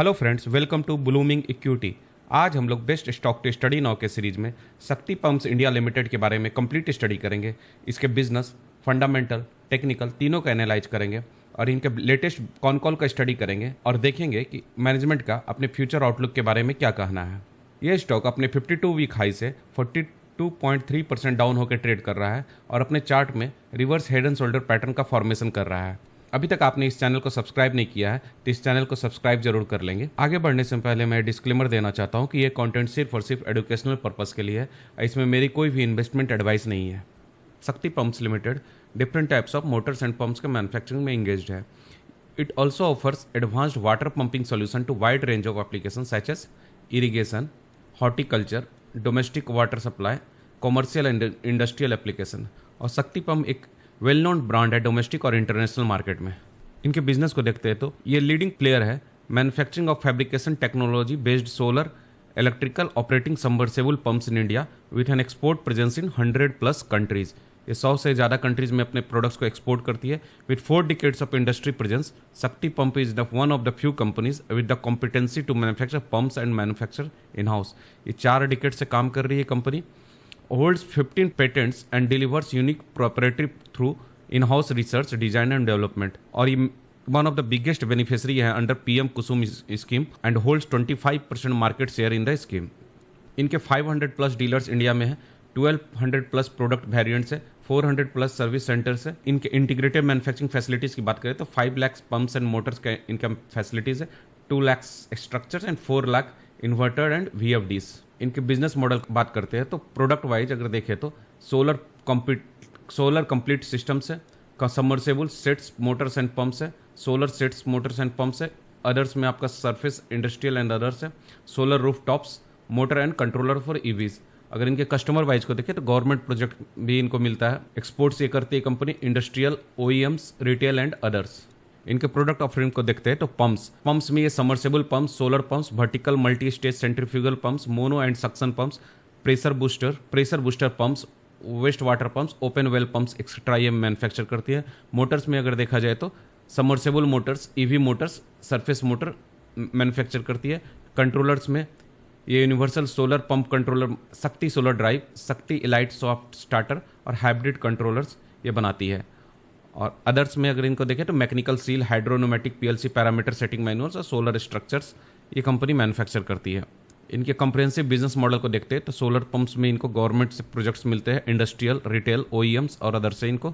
Hello friends, welcome to Blooming Equity. आज हम लोग best stock to study now के सीरीज में शक्ति पंप्स इंडिया लिमिटेड के बारे में कंप्लीट स्टडी करेंगे। इसके बिजनेस, फंडामेंटल, टेक्निकल तीनों का एनालाइज करेंगे और इनके लेटेस्ट कॉन कॉल का स्टडी करेंगे और देखेंगे कि मैनेजमेंट का अपने फ्यूचर आउटलुक के बारे में क्या कहना है। ये स्टॉक अपने 52 वीक हाई से 42.3% डाउन होकर ट्रेड कर रहा है और अपने चार्ट में reverse head and shoulder pattern का फॉर्मेशन कर रहा है। अभी तक आपने इस चैनल को सब्सक्राइब नहीं किया है तो इस चैनल को सब्सक्राइब जरूर कर लेंगे। आगे बढ़ने से पहले मैं डिस्क्लेमर देना चाहता हूं कि ये कंटेंट सिर्फ और सिर्फ एजुकेशनल पर्पस के लिए है। इसमें मेरी कोई भी इन्वेस्टमेंट एडवाइस नहीं है। Shakti pumps limited different types of motors and pumps के मैन्युफैक्चरिंग में इंगेज्ड है। It also offers advanced water pumping solution to wide range of application such as irrigation, horticulture, domestic water supply, commercial and industrial application. और Shakti pump एक well known brand है domestic और international market में। इनके business को देखते हैं तो ये लीडिंग प्लेयर है manufacturing of fabrication technology based solar electrical operating submersible pumps in India with an export presence in 100+ countries. ये 100 से ज़्यादा कंट्रीज में अपने प्रोडक्ट्स को एक्सपोर्ट करती है। With 4 decades of industry presence, Shakti pump is the one of the few companies with the competency to manufacture pumps and manufacture in house. ये 4 decade से काम कर रही है company. Holds 15 patents and delivers unique property through in house research, design and development. और ये one of the biggest beneficiary है under PM Kusum scheme and holds 25% market share in the scheme. इनके 500+ डीलर्स इंडिया में है, 1200+ प्रोडक्ट वेरिएंट्स है, 400+ service centres है। इनके integrated manufacturing facilities की बात करें तो 5 लाख पंप्स एंड मोटर्स का इनका फैसिलिटीज है, 2 lakh structures and 4 lakh inverter and VFDs। इनके बिजनेस मॉडल की बात करते हैं तो प्रोडक्ट वाइज अगर देखें तो सोलर कंप्लीट सिस्टम्स है, submersible sets motors and pumps है, solar sets motors and pumps है। अदर्स में आपका सरफेस इंडस्ट्रियल एंड अदर्स है, solar roof tops, motor and controller for EVs। अगर इनके कस्टमर वाइज को देखें तो गवर्नमेंट प्रोजेक्ट भी इनको मिलता है। एक्सपोर्ट्स ये करती है company, industrial, OEMs, retail and others. इनके प्रोडक्ट ऑफरिंग को देखते हैं तो पंप्स में ये submersible pumps, solar pumps, vertical multi stage centrifugal pumps, mono end suction pumps, pressure booster pumps, waste water pumps, open well pumps etcetera ये manufacture करती है। मोटर्स में अगर देखा जाए तो submersible motors, EV motors, surface motor manufacture करती है। कंट्रोलर्स में ये यूनिवर्सल सोलर पंप कंट्रोलर, शक्ति सोलर ड्राइव, शक्ति इलाइट सॉफ्ट स्टार्टर और हाइब्रिड कंट्रोलर्स ये बनाती है। और अदर्स में अगर इनको देखें तो mechanical seal, hydropneumatic PLC parameter setting manuals और सोलर स्ट्रक्चर्स ये कंपनी मैन्युफैक्चर करती है। इनके कंप्रिहेंसिव बिजनेस मॉडल को देखते हैं तो सोलर पंप्स में इनको गवर्नमेंट से प्रोजेक्ट्स मिलते हैं, इंडस्ट्रियल, रिटेल, OEMs और अदर से इनको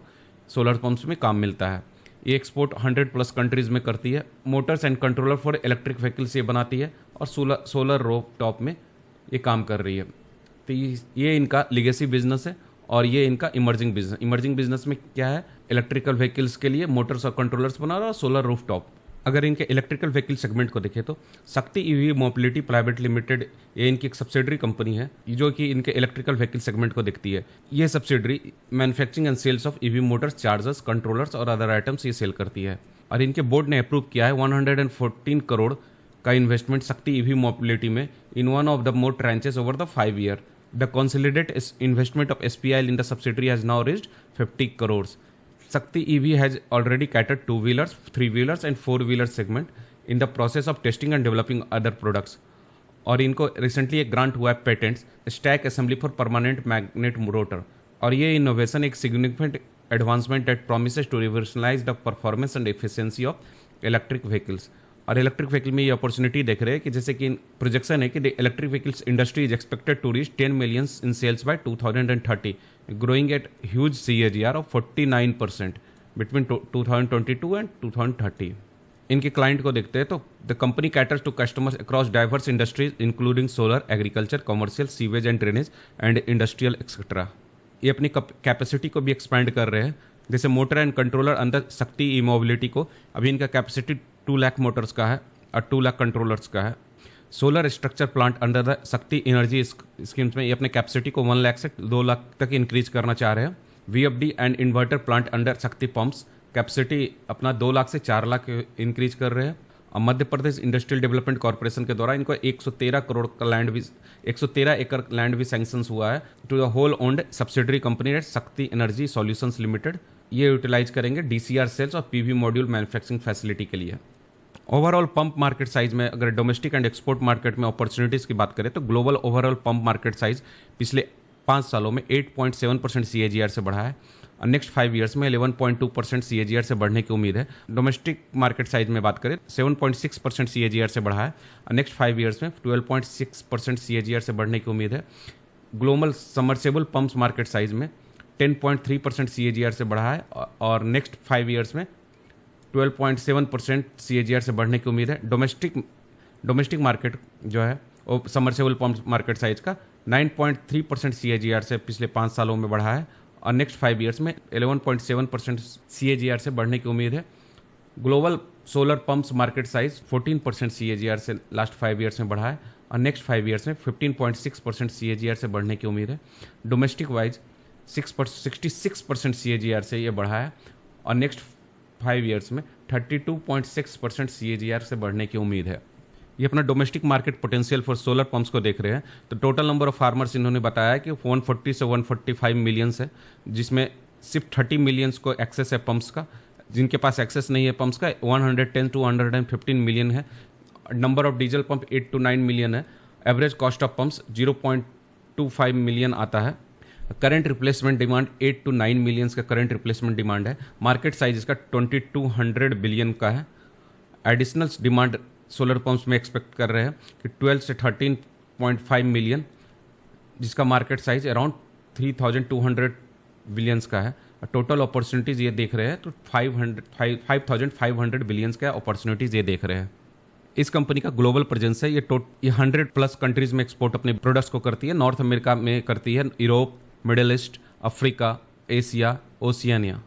सोलर पंप्स में काम मिलता है। ये एक्सपोर्ट 100+ कंट्रीज में करती है। Motors and controller for electric vehicles ये बनाती है और सोलर रूफ टॉप में ये काम कर रही है। तो ये इनका लिगेसी बिजनेस है और ये इनका इमर्जिंग बिजनेस में क्या है, इलेक्ट्रिकल व्हीकल्स के लिए मोटर्स और कंट्रोलर्स बना रहा है और सोलर रूफ टॉप। अगर इनके इलेक्ट्रिकल व्हीकल सेगमेंट को देखें तो शक्ति EV मोबिलिटी प्राइवेट लिमिटेड ये इनकी एक सब्सिडरी कंपनी है जो कि इनके इलेक्ट्रिकल व्हीकल सेगमेंट को देखती है। ये subsidiary manufacturing and sales of EV motors, chargers, controllers और अदर आइटम्स ये सेल करती है। और इनके बोर्ड ने अप्रूव किया है 114 करोड़ का इन्वेस्टमेंट शक्ति EV मोबिलिटी में in one of the more tranches over the 5 year. The consolidated investment of SPIL in the subsidiary has now reached 50 crore. Shakti EV has already catered 2-wheelers, 3-wheelers and 4-wheeler segment in the process of testing and developing other products. और इनको recently एक grant हुआ है patents, stack assembly for permanent magnet rotor. और ये innovation एक significant advancement that promises to revolutionise the performance and efficiency of electric vehicles. और electric vehicle में ये अपॉर्चुनिटी देख रहे हैं कि जैसे कि प्रोजेक्शन है कि the electric vehicles industry is expected to reach 10 million in sales by 2030, growing at huge CAGR of 49% between 2022 and 2030. इनके क्लाइंट को देखते हैं तो the company caters to customers across diverse industries including solar, agriculture, commercial, sewage and drainage and industrial etcetera. ये अपनी capacity को भी expand कर रहे हैं। जैसे मोटर एंड कंट्रोलर अंदर शक्ति ई मोबिलिटी को अभी इनका कैपेसिटी 2 लाख मोटर्स का है और 2 लाख कंट्रोलर्स का है। Solar structure plant under the शक्ति एनर्जी स्कीम्स में ये अपने कैपेसिटी को 1 लाख से 2 लाख तक इंक्रीज करना चाह रहे हैं। VFD and inverter plant under शक्ति पंप्स कैपेसिटी अपना 2 लाख से 4 लाख इंक्रीज कर रहे हैं। और Madhya Pradesh industrial development corporation के द्वारा इनको 113 करोड़ का लैंड भी 113 एकड़ लैंड भी सैंक्शन हुआ है to the whole owned subsidiary company at Shakti energy solutions limited. ये यूटिलाइज करेंगे DCR सेल्स और PV मॉड्यूल मैन्युफैक्चरिंग फैसिलिटी के लिए। ओवरऑल पंप मार्केट साइज में अगर डोमेस्टिक एंड एक्सपोर्ट मार्केट में अपॉर्चुनिटीज की बात करें तो global overall pump market size पिछले 5 सालों में 8.7% CAGR से बढ़ा है और नेक्स्ट 5 ईयर्स में 11.2% CAGR से बढ़ने की उम्मीद है। डोमेस्टिक मार्केट साइज में बात करें 7.6% CAGR से बढ़ा है और नेक्स्ट 5 ईयर्स में 12.6% CAGR से बढ़ने की उम्मीद है। Global submersible pumps market size में 10.3% CAGR से बढ़ा है और नेक्स्ट 5 ईयर्स में 12.7% CAGR से बढ़ने की उम्मीद है। डोमेस्टिक मार्केट जो है वो समर्सेबल पंप मार्केट साइज का 9.3% CAGR से पिछले 5 सालों में बढ़ा है और नेक्स्ट 5 ईयर्स में 11.7% CAGR से बढ़ने की उम्मीद है। Global solar pumps market size 14% CAGR से लास्ट 5 ईयर्स में बढ़ा है और नेक्स्ट 5 ईयर्स में 15.6% CAGR से बढ़ने की उम्मीद है। डोमेस्टिक वाइज 66% CAGR से ये बढ़ा है और नेक्स्ट 5 ईयर्स में 32.6% CAGR से बढ़ने की उम्मीद है। ये अपना domestic market potential for solar pumps को देख रहे हैं तो टोटल नंबर ऑफ फार्मर्स इन्होंने बताया है कि 140 से 145 मिलियंस है, जिसमें सिर्फ 30 मिलियंस को एक्सेस है पंप्स का। जिनके पास एक्सेस नहीं है पंप्स का 110 टू 115 मिलियन है। Number of diesel pump 8 to 9 million है। Average cost of pumps 0.25 million आता है। Current replacement demand 8 to 9 millions का करंट रिप्लेसमेंट डिमांड है। मार्केट साइज इसका 2200 बिलियन का है। एडिशनल डिमांड सोलर पंप्स में एक्सपेक्ट कर रहे हैं कि 12 से 13.5 मिलियन, जिसका मार्केट साइज अराउंड 3200 बिलियंस का है। टोटल अपॉर्चुनिटीज़ ये देख रहे हैं तो 5500 बिलियंस का अपॉर्चुनिटीज़ ये देख रहे हैं। इस कंपनी का ग्लोबल प्रेजेंस है। ये 100+ कंट्रीज में एक्सपोर्ट अपने प्रोडक्ट्स को करती है। नॉर्थ अमेरिका में करती है, Europe, middle east, Africa, Asia, Oceania.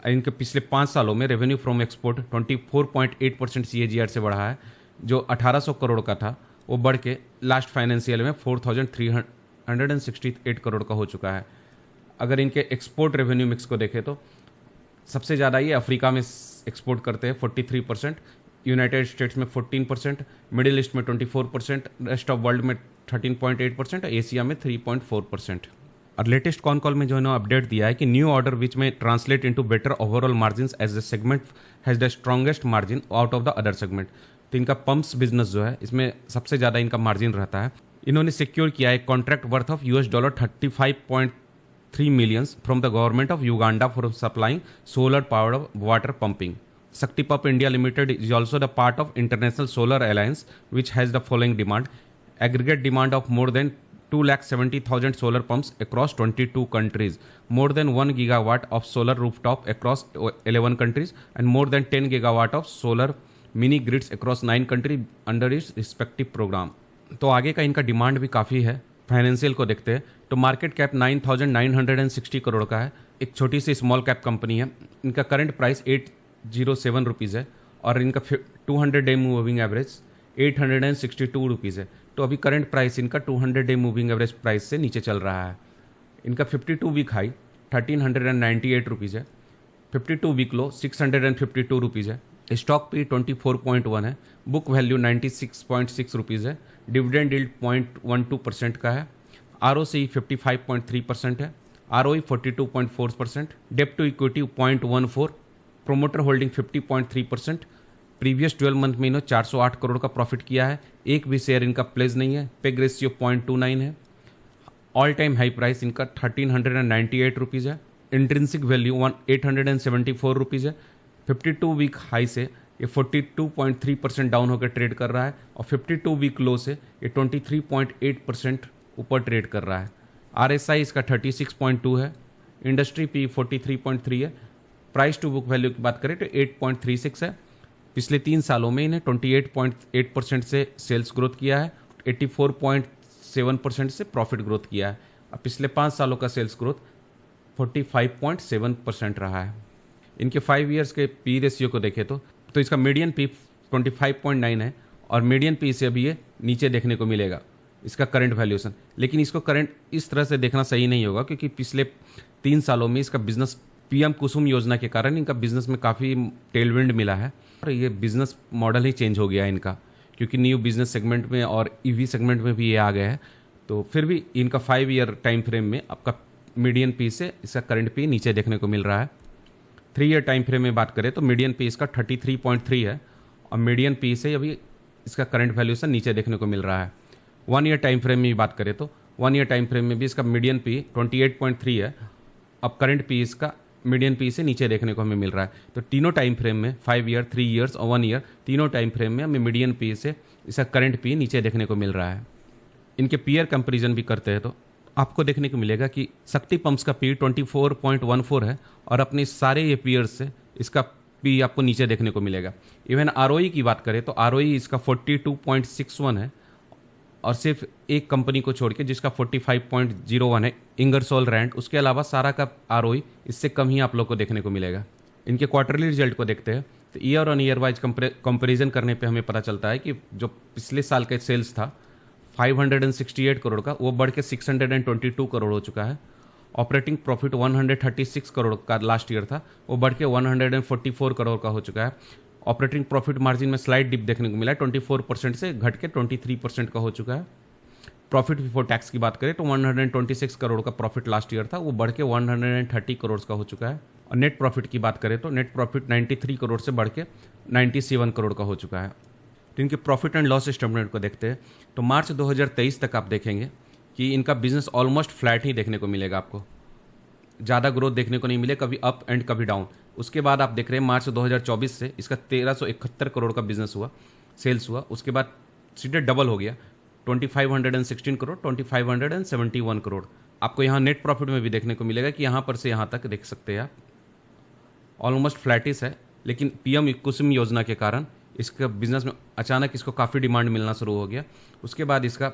इनके पिछले 5 सालों में रेवेन्यू फ्रॉम एक्सपोर्ट 24.8% CAGR से बढ़ा है। जो 1800 करोड़ का था वो बढ़ के लास्ट फाइनेंशियल में 4368 करोड़ का हो चुका है। अगर इनके एक्सपोर्ट रेवेन्यू मिक्स को देखें तो सबसे ज़्यादा ये अफ्रीका में एक्सपोर्ट करते हैं 43%, यूनाइटेड स्टेट्स में 14%, मिडिल ईस्ट में 24%, रेस्ट ऑफ वर्ल्ड में 13.8%, एशिया में 3.4%। और लेटेस्ट कॉन कॉल में जो इन्होंने अपडेट दिया है कि न्यू ऑर्डर विच में translate into better overall margin as the segment has the strongest margin out of the other segment. तो इनका पंप्स बिजनेस जो है इसमें सबसे ज़्यादा इनका मार्जिन रहता है। इन्होंने सिक्योर किया है contract worth of $35.3 millions from the government of Uganda for supplying solar powered water pumping. Shakti Pump India Limited is also the part of International Solar Alliance, which has the following demand: aggregate demand of more than 270,000 solar pumps across 22 countries, more than 1 gigawatt of solar rooftop across 11 countries, and more than 10 gigawatt of solar mini grids across 9 countries under its respective program। तो आगे का इनका demand भी काफ़ी है। Financial को देखते हैं तो मार्केट कैप 9,960 करोड़ का है। एक छोटी सी स्मॉल कैप कंपनी है। इनका करंट प्राइस 807 रुपीज़ है और इनका 200 डे मूविंग एवरेज 862 रुपीज़ है। तो अभी करंट प्राइस इनका 200 डे मूविंग एवरेज प्राइस से नीचे चल रहा है। इनका 52 वीक हाई 1398 रुपीज़ है, 52 वीक लो 652 रुपीज़ है। स्टॉक पी 24.1 है, बुक वैल्यू 96.6 रुपीज़ है, डिविडेंड यील्ड 0.12% का है, ROCE 55.3% है, ROE 42.4%, डेप्ट to equity 0.14, promoter holding 50.3%। Previous 12 month में इन्होंने 408 करोड़ का प्रॉफिट किया है। एक भी शेयर इनका प्लेस नहीं है। पेग रेशियो 0.29 है। ऑल टाइम हाई प्राइस इनका 1398 रुपीज़ है। इंट्रिंसिक वैल्यू 874 रुपीज़ है। 52 वीक हाई से ये 42.3% डाउन होकर ट्रेड कर रहा है और 52 वीक लो से ये 23.8% ऊपर ट्रेड कर रहा है। RSI इसका 36.2 है। इंडस्ट्री पी 43.3 है। प्राइस टू बुक वैल्यू की बात करें तो 8.36 है। पिछले 3 सालों में इन्हें 28.8% से सेल्स ग्रोथ किया है, 84.7% से प्रॉफिट ग्रोथ किया है। अब पिछले 5 सालों का सेल्स ग्रोथ 45.7% रहा है। इनके 5 ईयर्स के पी रेशियो को देखें तो इसका मीडियन पी 25.9 है और मीडियन पी से अभी ये नीचे देखने को मिलेगा इसका करंट वैल्यूएशन। लेकिन इसको करंट इस तरह से देखना सही नहीं होगा क्योंकि पिछले 3 सालों में इसका बिजनेस PM कुसुम योजना के कारण इनका बिजनेस में काफ़ी टेलविंड मिला है और ये बिजनेस मॉडल ही चेंज हो गया है इनका, क्योंकि न्यू बिजनेस सेगमेंट में और EV सेगमेंट में भी ये आ गया है। तो फिर भी इनका 5 ईयर टाइम फ्रेम में आपका मीडियन पी से इसका करंट पी नीचे देखने को मिल रहा है। 3 ईयर टाइम फ्रेम में बात करें तो मीडियन पी इसका 33.3 है और मीडियन पी से अभी इसका करंट वैल्यूएशन नीचे देखने को मिल रहा है। 1 ईयर टाइम फ्रेम में बात करें तो 1 ईयर टाइम फ्रेम में भी इसका मीडियन पी 28.3 है। अब करंट पी इसका मीडियन पी से नीचे देखने को हमें मिल रहा है। तो तीनों टाइम फ्रेम में 5 ईयर, 3 ईयर्स और 1 ईयर, तीनों टाइम फ्रेम में हमें मीडियन पी से इसका करंट पी नीचे देखने को मिल रहा है। इनके पीयर कंपैरिजन भी करते हैं तो आपको देखने को मिलेगा कि शक्ति पंप्स का पी 24.14 है और अपने सारे ये पीयर्स से इसका पी आपको नीचे देखने को मिलेगा। इवन आरओई की बात करें तो आरओई इसका 42.61 है और सिर्फ एक कंपनी को छोड़ के जिसका 45.01 है, इंगरसोल रैंड, उसके अलावा सारा का आरओई इससे कम ही आप लोग को देखने को मिलेगा। इनके क्वार्टरली रिजल्ट को देखते हैं तो year on year wise comparison करने पे हमें पता चलता है कि जो पिछले साल का सेल्स था 568 करोड़ का, वो बढ़ के 622 करोड़ हो चुका है। ऑपरेटिंग प्रॉफिट 136 करोड़ का लास्ट ईयर था, वो बढ़ के 144 करोड़ का हो चुका है। ऑपरेटिंग प्रॉफिट मार्जिन में स्लाइड डिप देखने को मिला है, 24% से घट के 23% का हो चुका है। प्रॉफिट बिफोर टैक्स की बात करें तो 126 करोड़ का प्रॉफिट लास्ट ईयर था, वो बढ़ के 130 करोड़ का हो चुका है। और नेट प्रॉफिट की बात करें तो नेट प्रॉफिट 93 करोड़ से बढ़ के 97 करोड़ का हो चुका है। तो इनके प्रॉफिट एंड लॉस स्टेटमेंट को देखते हैं तो मार्च 2023 तक आप देखेंगे कि इनका बिजनेस ऑलमोस्ट फ्लैट ही देखने को मिलेगा। आपको ज़्यादा ग्रोथ देखने को नहीं मिले, कभी अप एंड कभी डाउन। उसके बाद आप देख रहे हैं मार्च 2024 से इसका 1371 करोड़ का बिजनेस हुआ, सेल्स हुआ। उसके बाद सीधे डबल हो गया, 2516 करोड़, 2571 करोड़। आपको यहाँ नेट प्रॉफिट में भी देखने को मिलेगा कि यहाँ पर से यहाँ तक देख सकते हैं आप ऑलमोस्ट फ्लैटिस है। लेकिन पीएम कुसुम योजना के कारण इसका बिजनेस में अचानक इसको काफ़ी डिमांड मिलना शुरू हो गया। उसके बाद इसका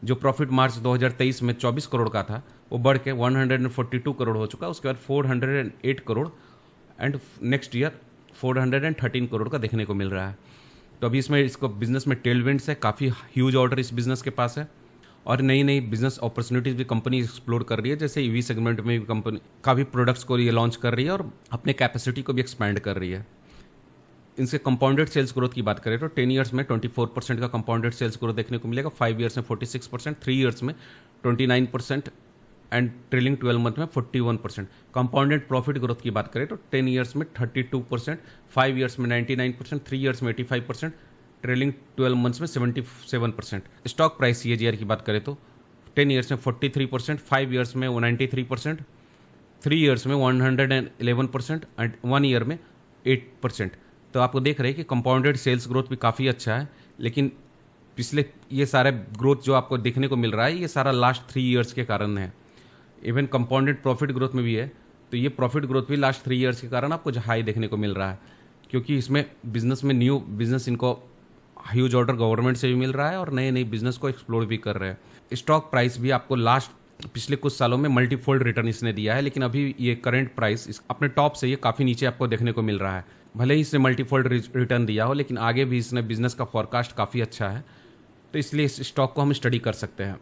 जो प्रॉफिट मार्च 2023 में 24 करोड़ का था, वो बढ़ के 142 करोड़ हो चुका। उसके बाद 408 crore and next year 413 crore का देखने को मिल रहा है। तो अभी इसमें इसको बिजनेस में टेलविंड्स है, काफ़ी ह्यूज ऑर्डर इस बिजनेस के पास है और नई नई बिजनेस अपॉर्चुनिटीज़ भी कंपनी एक्सप्लोर कर रही है। जैसे ईवी सेगमेंट में भी कंपनी काफ़ी प्रोडक्ट्स को ये लॉन्च कर रही है और अपने कैपेसिटी को भी एक्सपैंड कर रही है। इनसे कंपाउंडेड सेल्स ग्रोथ की बात करें तो 10 ईयर्स में 24% का कंपाउंडेड सेल्स ग्रोथ देखने को मिलेगा, 5 ईयर्स में 46%, 3 ईयर्स में 29% एंड ट्रेलिंग 12 मंथ में 41%। कंपाउंडेड प्रॉफिट ग्रोथ की बात करें तो 10 ईयर्स में 32%, 5 ईयर्स में 99%, 3 ईयर्स में 85%, ट्रेलिंग 12 मंथ्स में 77%। स्टॉक प्राइस CAGR की बात करें तो 10 ईयर्स में 43%, 5 ईयर्स में 93%, 3 ईयर्स में 111% एंड 1 ईयर में 8%। तो आपको देख रहे हैं कि कंपाउंडेड सेल्स ग्रोथ भी काफ़ी अच्छा है। लेकिन पिछले ये सारे ग्रोथ जो आपको देखने को मिल रहा है, ये सारा लास्ट 3 ईयर्स के कारण है। इवन कंपाउंडेड प्रॉफिट ग्रोथ में भी है, तो ये प्रॉफिट ग्रोथ भी लास्ट 3 ईयर्स के कारण आपको हाई देखने को मिल रहा है, क्योंकि इसमें बिजनेस में न्यू बिजनेस इनको ह्यूज ऑर्डर गवर्नमेंट से भी मिल रहा है और नए नए बिजनेस को एक्सप्लोर भी कर रहे हैं। स्टॉक प्राइस भी आपको लास्ट पिछले कुछ सालों में मल्टीफोल्ड रिटर्न इसने दिया है, लेकिन अभी ये करंट प्राइस अपने टॉप से ये काफ़ी नीचे आपको देखने को मिल रहा है। भले ही इसने मल्टीफोल्ड रिटर्न दिया हो, लेकिन आगे भी इसने बिजनेस का फॉरकास्ट काफ़ी अच्छा है, तो इसलिए इस स्टॉक को हम स्टडी कर सकते हैं।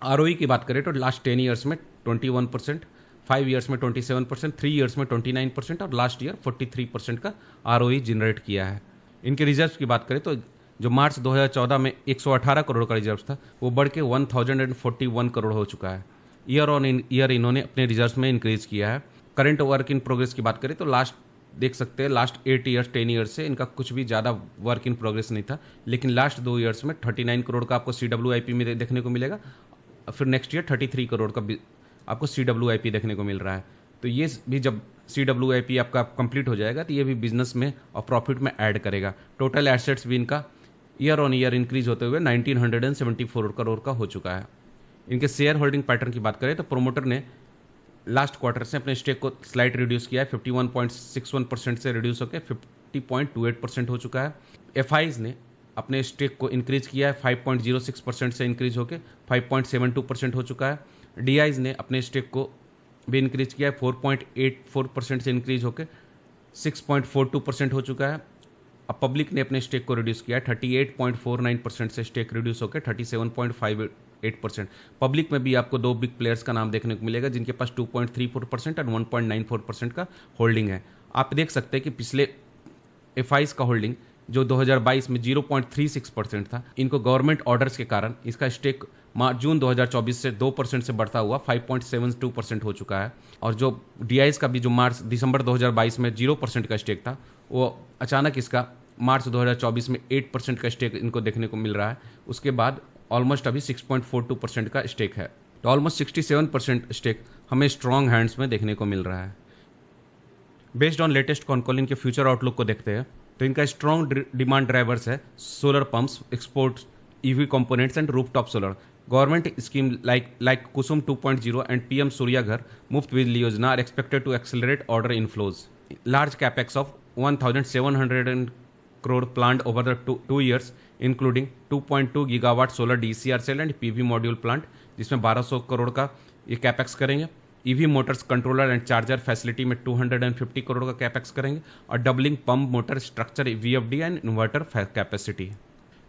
आरओई की बात करें तो लास्ट 10 ईयर्स में 21%, 5 ईयर्स में 27%, 3 ईयर्स में 29% और लास्ट ईयर 43% का आरओई जनरेट किया है। इनके रिजर्व की बात करें तो जो मार्च 2014 में 118 करोड़ का रिजर्व था, वो बढ़ के 1041 करोड़ हो चुका है। ईयर ऑन ईयर इन्होंने अपने रिजर्व में इंक्रीज किया है। करंट वर्क इन प्रोग्रेस की बात करें तो लास्ट देख सकते हैं लास्ट 8 ईयर्स 10 ईयर्स से इनका कुछ भी ज़्यादा वर्क इन प्रोग्रेस नहीं था, लेकिन लास्ट 2 ईयर्स में 39 करोड़ का आपको CWIP में देखने को मिलेगा। फिर नेक्स्ट ईयर 33 करोड़ का आपको CWIP देखने को मिल रहा है। तो ये भी जब CWIP आपका कंप्लीट हो जाएगा तो ये भी बिजनेस में और प्रॉफिट में ऐड करेगा। टोटल एसेट्स भी इनका ईयर ऑन ईयर इंक्रीज होते हुए 1974 करोड़ का हो चुका है। इनके शेयर होल्डिंग पैटर्न की बात करें तो प्रोमोटर ने लास्ट क्वार्टर से अपने स्टेक को स्लाइट रिड्यूस किया है, 51.61% से रिड्यूस होकर 50.28% हो चुका है। FIs ने अपने स्टेक को इंक्रीज किया है, 5.06% से इंक्रीज होकर 5.72% हो चुका है। DIs ने अपने स्टेक को भी इंक्रीज किया है, 4.84% से इंक्रीज होकर 6.42% हो चुका है। अब पब्लिक ने अपने स्टेक को रिड्यूस किया है, 38.49% से स्टेक रिड्यूस होकर 37.58%। पब्लिक में भी आपको 2 बिग प्लेयर्स का नाम देखने को मिलेगा, जिनके पास 2.34% और 1.94% का होल्डिंग है। आप देख सकते हैं कि पिछले FIs का होल्डिंग जो 2022 में 0.36% था, इनको गवर्नमेंट ऑर्डर्स के कारण इसका स्टेक जून 2024 से 2% से बढ़ता हुआ 5.72% हो चुका है। और जो DIs का भी जो दिसंबर 2022 में 0% का स्टेक था, वो अचानक इसका मार्च 2024 में 8% का स्टेक इनको देखने को मिल रहा है। उसके बाद ऑलमोस्ट अभी 6.42% का स्टेक है। तो ऑलमोस्ट 67% स्टेक हमें स्ट्रॉन्ग हैंड्स में देखने को मिल रहा है। बेस्ड ऑन लेटेस्ट कॉनकॉल इनके फ्यूचर आउटलुक को देखते हैं तो इनका स्ट्रॉन्ग डिमांड ड्राइवर्स है solar pumps, exports, EV components and rooftop solar. Government scheme like Kusum 2.0 and PM Surya Ghar Muft Bijli Yojana are expected to accelerate order inflows. Large capex of 1,700 crore planned over the two years, including 2.2 gigawatt solar DCR cell and PV module plant, जिसमें 1200 करोड़ का ये capex करेंगे। EV Motors controller and charger facility में 250 करोड़ का capex करेंगे और doubling pump motor structure, VFD and inverter capacity.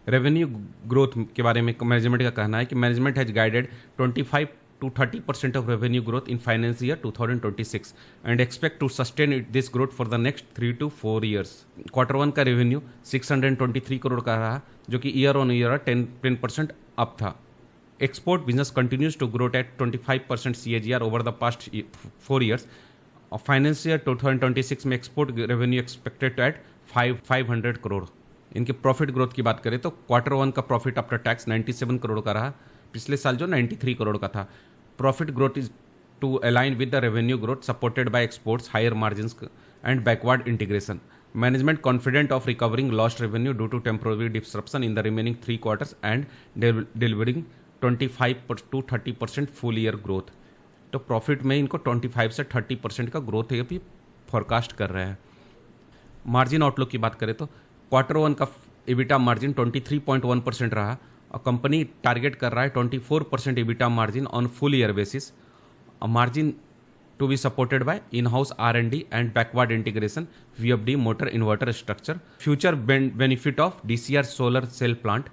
Revenue growth के बारे में मैनेजमेंट का कहना है कि management has guided 25 to 30% of revenue growth in financial year 2026 and expect to sustain this growth for the next 3 to 4 years. Quarter 1 का revenue 623 crore का रहा जो कि ईयर ऑन ईयर 10% अप था। Export business continues to grow at 25% CAGR over the past 4 years. और financial year 2026 में export revenue expected at 500 crore. इनके profit growth की बात करें तो क्वार्टर 1 का प्रॉफिट आफ्टर टैक्स 97 करोड़ का रहा, पिछले साल जो 93 करोड़ का था। Profit growth is to align with the revenue growth supported by exports, higher margins and backward integration. Management confident of recovering lost revenue due to temporary disruption in the remaining 3 quarters and delivering 25 to 30% full year growth. तो profit में इनको 25 से 30% का growth है अभी forecast कर रहे हैं। मार्जिन आउटलुक की बात करें तो क्वार्टर 1 का EBITDA मार्जिन 23.1% रहा और कंपनी टारगेट कर रहा है 24% EBITDA margin on full year basis. Margin to be supported by in house R&D and backward integration, VFD motor inverter structure. Future benefit of DCR solar cell plant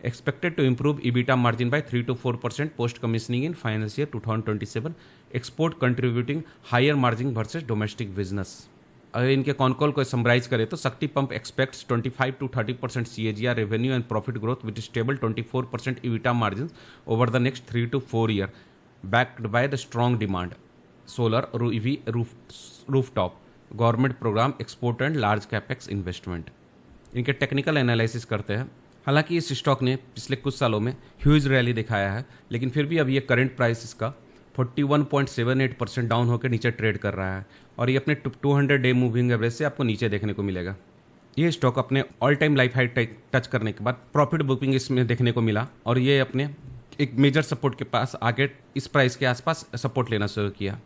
expected to improve EBITDA margin by 3 to 4% post commissioning in financial year 2027. Export contributing higher margin versus domestic business. अगर इनके concall को summarise करें तो शक्ति pump aspects 25 to 30% CAGR revenue and profit growth with stable 24% EBITDA margins over the next 3 to 4 years, backed by the strong demand, solar, EV, rooftop, government program, export and large capex investment. इनके technical analysis करते हैं। हालांकि इस stock ने पिछले कुछ सालों में ह्यूज रैली दिखाया है, लेकिन फिर भी अभी ये करंट प्राइस इसका 41.78% डाउन होकर नीचे ट्रेड कर रहा है और ये अपने 200 डे मूविंग एवरेज से आपको नीचे देखने को मिलेगा। ये स्टॉक अपने all time life high touch करने के बाद प्रॉफिट बुकिंग इसमें देखने को मिला और ये अपने एक मेजर सपोर्ट के पास आगे इस प्राइस के आसपास सपोर्ट लेना शुरू किया।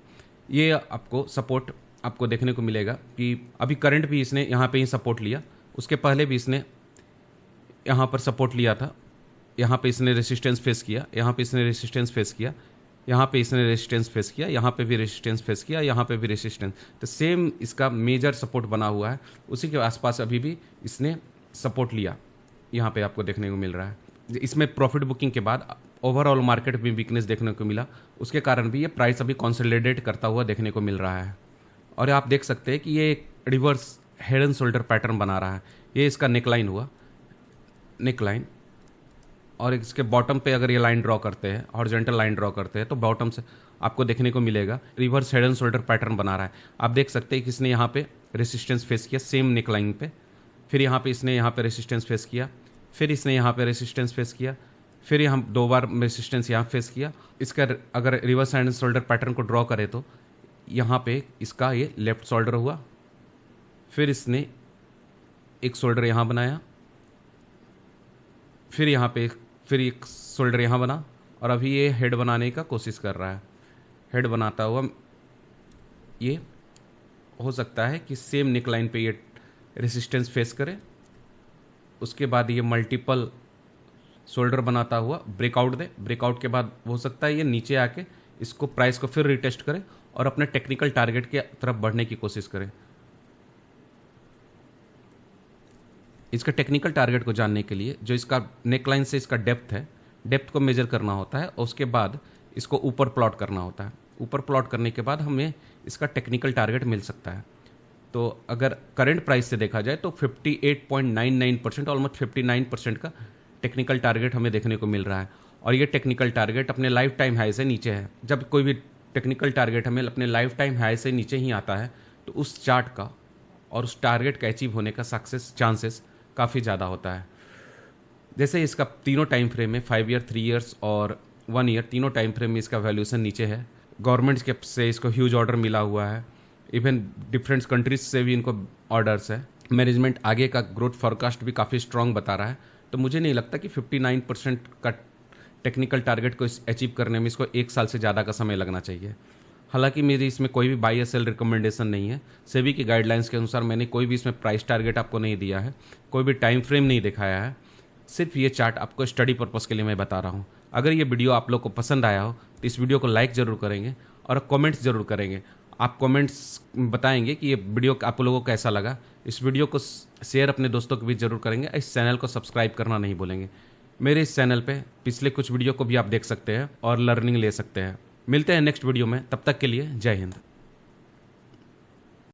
ये आपको सपोर्ट आपको देखने को मिलेगा कि अभी करंट भी इसने यहाँ पे ही सपोर्ट लिया, उसके पहले भी इसने यहाँ पर सपोर्ट लिया था, यहाँ पे इसने रेसिस्टेंस फेस किया, यहाँ पे इसने रेसिस्टेंस फेस किया, यहाँ पे इसने रेसिस्टेंस फेस किया, यहाँ पे भी रेसिस्टेंस फेस किया, यहाँ पे भी रेसिस्टेंस। तो सेम इसका मेजर सपोर्ट बना हुआ है, उसी के आसपास अभी भी इसने सपोर्ट लिया, यहाँ पे आपको देखने को मिल रहा है। इसमें प्रॉफिट बुकिंग के बाद ओवरऑल मार्केट में वीकनेस देखने को मिला, उसके कारण भी ये प्राइस अभी कंसोलिडेट करता हुआ देखने को मिल रहा है। और आप देख सकते हैं कि ये एक reverse head and shoulder pattern बना रहा है। ये इसका नेकलाइन हुआ, नेकलाइन, और इसके बॉटम पे अगर ये लाइन ड्रॉ करते हैं, हॉरिजॉन्टल लाइन ड्रॉ करते हैं, तो बॉटम से आपको देखने को मिलेगा reverse head and shoulder pattern बना रहा है। आप देख सकते हैं कि इसने यहाँ पे रेसिस्टेंस फेस किया सेम नेकलाइन पे, फिर यहाँ पे इसने यहाँ पे रेसिस्टेंस फेस किया, फिर इसने यहाँ पे रेसिस्टेंस फेस किया, फिर यहाँ 2 बार रेसिस्टेंस यहाँ फेस किया। इसका अगर reverse head and shoulder pattern को ड्रॉ करें तो यहाँ पे इसका ये लेफ्ट शोल्डर हुआ, फिर इसने एक शोल्डर यहाँ बनाया, फिर यहाँ पे फिर एक शोल्डर यहाँ बना और अभी ये हेड बनाने का कोशिश कर रहा है। हेड बनाता हुआ ये हो सकता है कि सेम नेकलाइन पे ये रेसिस्टेंस फेस करे, उसके बाद ये मल्टीपल शोल्डर बनाता हुआ ब्रेकआउट दे। ब्रेकआउट के बाद हो सकता है ये नीचे आके इसको प्राइस को फिर रिटेस्ट करे और अपने टेक्निकल टारगेट के तरफ बढ़ने की कोशिश करे। इसका टेक्निकल टारगेट को जानने के लिए जो इसका नेकलाइन से इसका डेप्थ है, डेप्थ को मेजर करना होता है और उसके बाद इसको ऊपर प्लॉट करना होता है। ऊपर प्लॉट करने के बाद हमें इसका टेक्निकल टारगेट मिल सकता है। तो अगर करंट प्राइस से देखा जाए तो 58.99%, ऑलमोस्ट 59% का टेक्निकल टारगेट हमें देखने को मिल रहा है और ये टेक्निकल टारगेट अपने लाइफ टाइम हाई से नीचे है। जब कोई भी टेक्निकल टारगेट हमें अपने लाइफ टाइम हाई से नीचे ही आता है तो उस चार्ट का और उस टारगेट का अचीव होने का सक्सेस चांसेस काफ़ी ज़्यादा होता है। जैसे इसका तीनों टाइम फ्रेम में 5 ईयर, 3 ईयर्स और 1 ईयर, तीनों टाइम फ्रेम में इसका वैल्यूएशन नीचे है। गवर्नमेंट्स के से इसको ह्यूज ऑर्डर मिला हुआ है, इवन डिफरेंट कंट्रीज से भी इनको ऑर्डर्स है। मैनेजमेंट आगे का ग्रोथ फोरकास्ट भी काफ़ी स्ट्रांग बता रहा है, तो मुझे नहीं लगता कि 59% का टेक्निकल टारगेट को अचीव करने में इसको 1 साल से ज़्यादा का समय लगना चाहिए। हालांकि मेरी इसमें कोई भी बाई या सेल रिकमेंडेशन नहीं है। सेबी की गाइडलाइंस के अनुसार मैंने कोई भी इसमें प्राइस टारगेट आपको नहीं दिया है, कोई भी टाइम फ्रेम नहीं दिखाया है। सिर्फ ये चार्ट आपको स्टडी पर्पस के लिए मैं बता रहा हूँ। अगर ये वीडियो आप लोग को पसंद आया हो तो इस वीडियो को लाइक ज़रूर करेंगे और कमेंट्स ज़रूर करेंगे। आप कमेंट्स बताएंगे कि ये वीडियो आप लोगों को कैसा लगा। इस वीडियो को शेयर अपने दोस्तों के बीच ज़रूर करेंगे। इस चैनल को सब्सक्राइब करना नहीं भूलेंगे। मेरे इस चैनल पे पिछले कुछ वीडियो को भी आप देख सकते हैं और लर्निंग ले सकते हैं। मिलते हैं नेक्स्ट वीडियो में, तब तक के लिए जय हिंद।